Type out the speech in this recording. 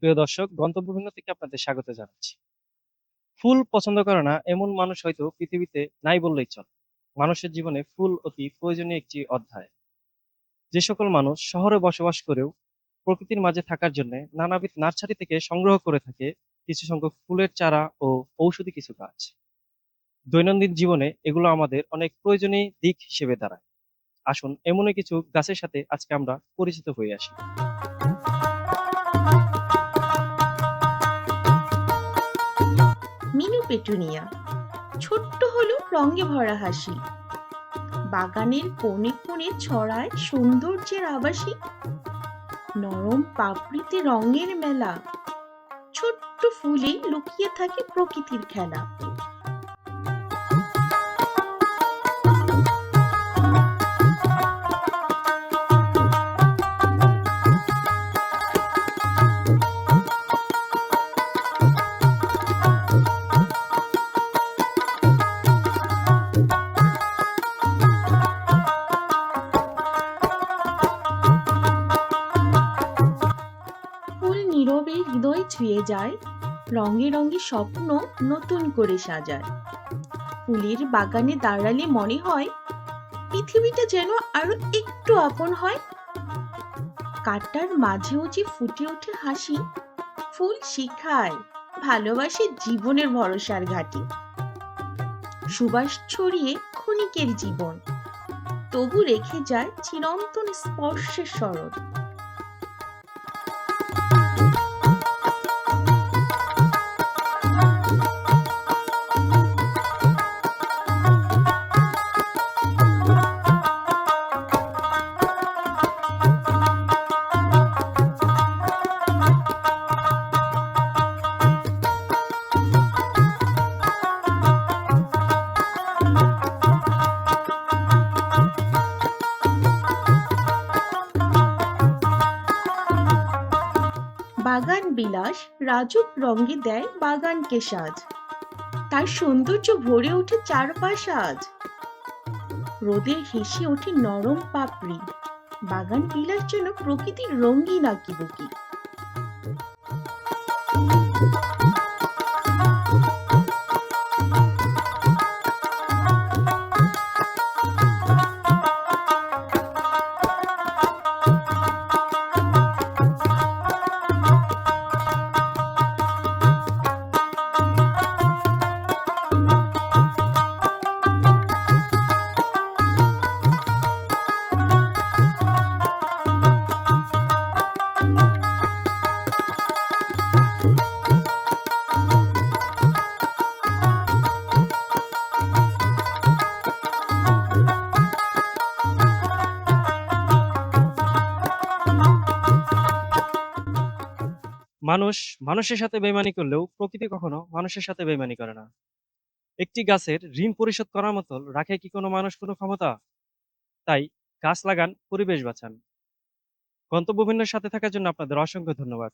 প্রিয় দর্শক, গন্তব্যবিন্দু থেকে আপনাদের স্বাগত জানাচ্ছি। ফুল পছন্দ করে না এমন মানুষ হয়তো পৃথিবীতে নাই বললেই চলে। মানুষের জীবনে ফুল অতি প্রয়োজনীয় একটি অধ্যায়। যে সকল মানুষ শহরে বসবাস করেও প্রকৃতির মাঝে থাকার জন্য নানাবিধ নার্সারি থেকে সংগ্রহ করে থাকে কিছু সংখ্যক ফুলের চারা ও ঔষধি কিছু গাছ। দৈনন্দিন জীবনে এগুলো আমাদের অনেক প্রয়োজনীয় দিক হিসেবে দাঁড়ায়। আসুন এমনই কিছু গাছের সাথে আজকে আমরা পরিচিত হয়ে আসি। মিনু পেটুনিয়া ছোট্ট হলেও রঙে ভরা হাসি, বাগানের কোণে কোণে ছড়ায় সৌন্দর্যের আবাসী, নরম পাপড়িতে রঙের মেলা, ছোট্ট ফুলে লুকিয়ে থাকে প্রকৃতির খেলা। ফুল নীরবে হৃদয় ছুঁয়ে যায়, রঙে রঙে স্বপ্ন নতুন করে সাজায়। ফুলের বাগানে দাঁড়ালে মনে হয় পৃথিবীটা যেন আরো একটু আপন হয়। কাঁটার মাঝেও যে ফুটে ওঠে হাসি, ফুল শিখায় ভালোবাসে জীবনের ভরসার ঘাঁটি। সুবাস ছড়িয়ে ক্ষণিকের জীবন, তবু রেখে যায় চিরন্তন স্পর্শের স্মরণ। বাগান বিলাস রাজুক রঙে দেয় বাগানকে সাজ, তার সৌন্দর্য ভরে ওঠে চারপাশ আজ। রোদে হেসে ওঠে নরম পাপড়ি, বাগান বিলাস যেন প্রকৃতির রঙিন আঁকিবুকি। মানুষ মানুষের সাথে বেইমানি করলেও প্রকৃতি কখনো মানুষের সাথে বেইমানি করে না। একটি গাছের ঋণ পরিশোধ করার মতো রাখে কি কোনো মানুষ কোনো ক্ষমতা? তাই গাছ লাগান, পরিবেশ বাঁচান। গন্তব্যবিন্দুর সাথে থাকার জন্য আপনাদের অসংখ্য ধন্যবাদ।